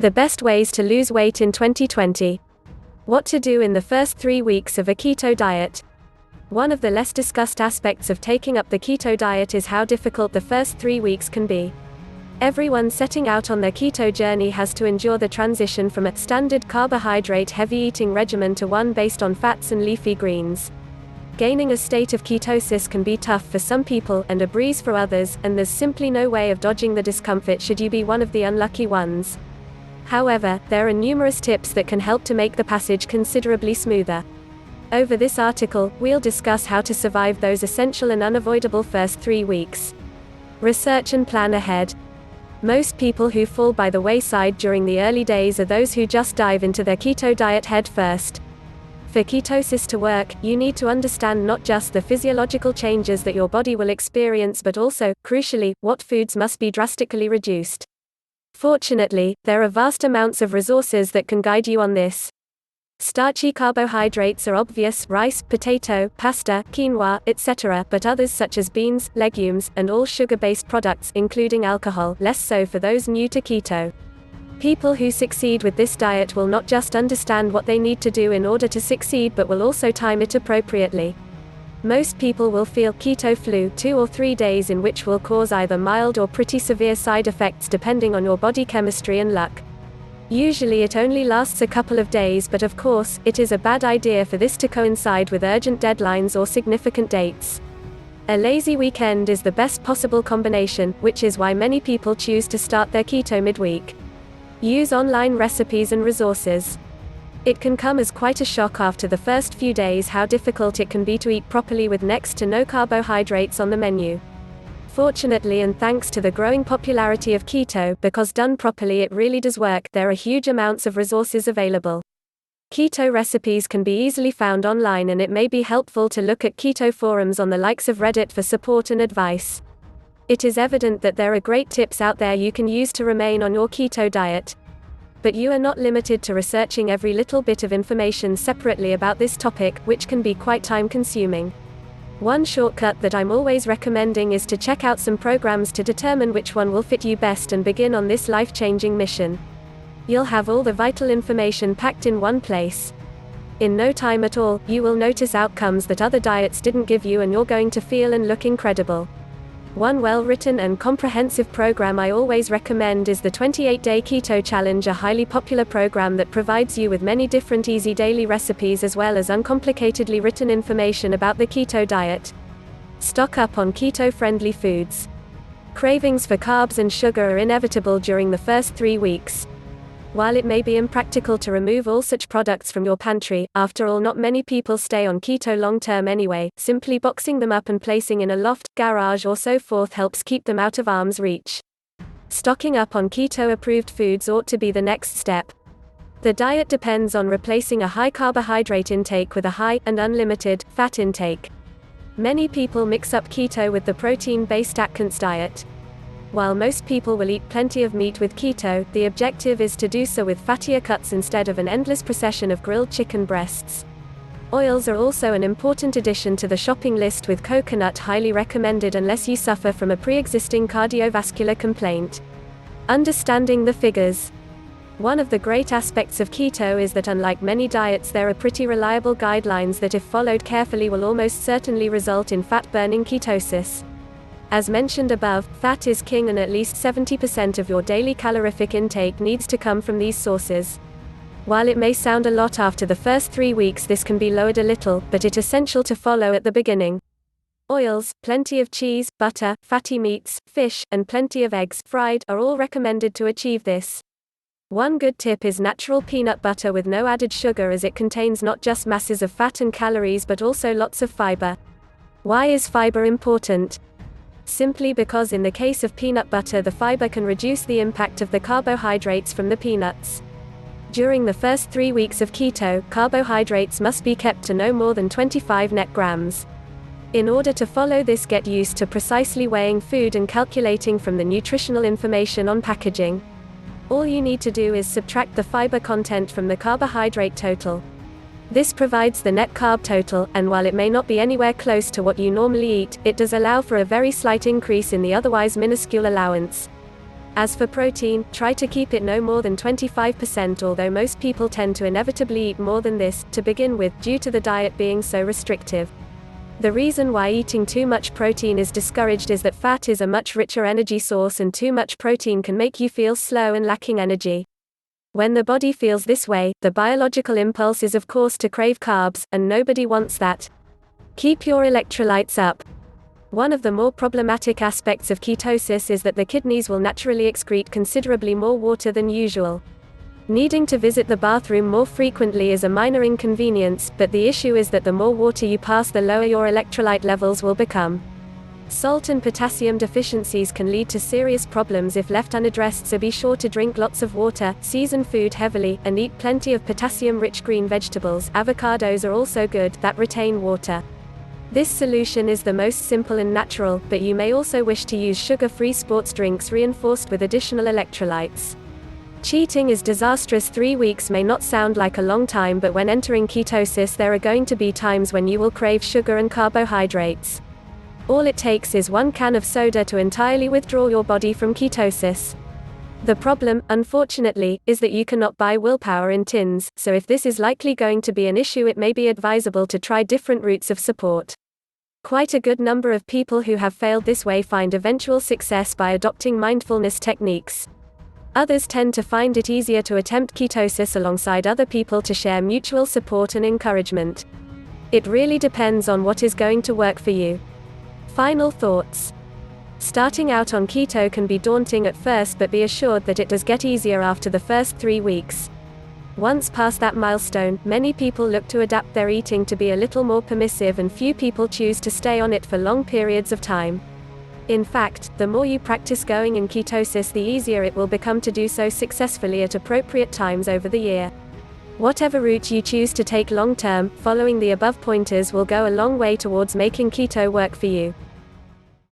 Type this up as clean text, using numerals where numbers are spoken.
The best ways to lose weight in 2020. What to do in the first 3 weeks of a keto diet. One of the less discussed aspects of taking up the keto diet is how difficult the first 3 weeks can be. Everyone setting out on their keto journey has to endure the transition from a standard carbohydrate-heavy eating regimen to one based on fats and leafy greens. Gaining a state of ketosis can be tough for some people and a breeze for others, and there's simply no way of dodging the discomfort should you be one of the unlucky ones. However, there are numerous tips that can help to make the passage considerably smoother. Over this article, we'll discuss how to survive those essential and unavoidable first 3 weeks. Research and plan ahead. Most people who fall by the wayside during the early days are those who just dive into their keto diet head first. For ketosis to work, you need to understand not just the physiological changes that your body will experience but also, crucially, what foods must be drastically reduced. Fortunately, there are vast amounts of resources that can guide you on this. Starchy carbohydrates are obvious: rice, potato, pasta, quinoa, etc., but others such as beans, legumes, and all sugar-based products, including alcohol, less so for those new to keto. People who succeed with this diet will not just understand what they need to do in order to succeed but will also time it appropriately. Most people will feel keto flu 2 or 3 days, in which will cause either mild or pretty severe side effects depending on your body chemistry and luck. Usually it only lasts a couple of days, but of course, it is a bad idea for this to coincide with urgent deadlines or significant dates. A lazy weekend is the best possible combination, which is why many people choose to start their keto midweek. Use online recipes and resources. It can come as quite a shock after the first few days how difficult it can be to eat properly with next to no carbohydrates on the menu. Fortunately, and thanks to the growing popularity of keto, because done properly it really does work, there are huge amounts of resources available. Keto recipes can be easily found online, and it may be helpful to look at keto forums on the likes of Reddit for support and advice. It is evident that there are great tips out there you can use to remain on your keto diet. But you are not limited to researching every little bit of information separately about this topic, which can be quite time-consuming. One shortcut that I'm always recommending is to check out some programs to determine which one will fit you best and begin on this life-changing mission. You'll have all the vital information packed in one place. In no time at all, you will notice outcomes that other diets didn't give you, and you're going to feel and look incredible. One well-written and comprehensive program I always recommend is the 28-Day Keto Challenge, a highly popular program that provides you with many different easy daily recipes as well as uncomplicatedly written information about the keto diet. Stock up on keto-friendly foods. Cravings for carbs and sugar are inevitable during the first 3 weeks. While it may be impractical to remove all such products from your pantry, after all not many people stay on keto long-term anyway, simply boxing them up and placing in a loft, garage or so forth helps keep them out of arm's reach. Stocking up on keto-approved foods ought to be the next step. The diet depends on replacing a high carbohydrate intake with a high, and unlimited, fat intake. Many people mix up keto with the protein-based Atkins diet. While most people will eat plenty of meat with keto, the objective is to do so with fattier cuts instead of an endless procession of grilled chicken breasts. Oils are also an important addition to the shopping list, with coconut highly recommended unless you suffer from a pre-existing cardiovascular complaint. Understanding the figures. One of the great aspects of keto is that unlike many diets, there are pretty reliable guidelines that if followed carefully will almost certainly result in fat-burning ketosis. As mentioned above, fat is king, and at least 70% of your daily calorific intake needs to come from these sources. While it may sound a lot after the first 3 weeks, this can be lowered a little, but it's essential to follow at the beginning. Oils, plenty of cheese, butter, fatty meats, fish, and plenty of eggs, fried, are all recommended to achieve this. One good tip is natural peanut butter with no added sugar, as it contains not just masses of fat and calories but also lots of fiber. Why is fiber important? Simply because in the case of peanut butter, the fiber can reduce the impact of the carbohydrates from the peanuts. During the first 3 weeks of keto, carbohydrates must be kept to no more than 25 net grams. In order to follow this, get used to precisely weighing food and calculating from the nutritional information on packaging. All you need to do is subtract the fiber content from the carbohydrate total. This provides the net carb total, and while it may not be anywhere close to what you normally eat, it does allow for a very slight increase in the otherwise minuscule allowance. As for protein, try to keep it no more than 25%, although most people tend to inevitably eat more than this, to begin with, due to the diet being so restrictive. The reason why eating too much protein is discouraged is that fat is a much richer energy source, and too much protein can make you feel slow and lacking energy. When the body feels this way, the biological impulse is of course to crave carbs, and nobody wants that. Keep your electrolytes up. One of the more problematic aspects of ketosis is that the kidneys will naturally excrete considerably more water than usual. Needing to visit the bathroom more frequently is a minor inconvenience, but the issue is that the more water you pass, the lower your electrolyte levels will become. Salt and potassium deficiencies can lead to serious problems if left unaddressed, so be sure to drink lots of water, season food heavily, and eat plenty of potassium-rich green vegetables. Avocados are also good, that retain water. This solution is the most simple and natural, but you may also wish to use sugar-free sports drinks reinforced with additional electrolytes. Cheating is disastrous. 3 weeks may not sound like a long time, but when entering ketosis there are going to be times when you will crave sugar and carbohydrates. All it takes is 1 can of soda to entirely withdraw your body from ketosis. The problem, unfortunately, is that you cannot buy willpower in tins, so if this is likely going to be an issue, it may be advisable to try different routes of support. Quite a good number of people who have failed this way find eventual success by adopting mindfulness techniques. Others tend to find it easier to attempt ketosis alongside other people to share mutual support and encouragement. It really depends on what is going to work for you. Final thoughts. Starting out on keto can be daunting at first, but be assured that it does get easier after the first 3 weeks. Once past that milestone, many people look to adapt their eating to be a little more permissive, and few people choose to stay on it for long periods of time. In fact, the more you practice going in ketosis, the easier it will become to do so successfully at appropriate times over the year. Whatever route you choose to take long term, following the above pointers will go a long way towards making keto work for you.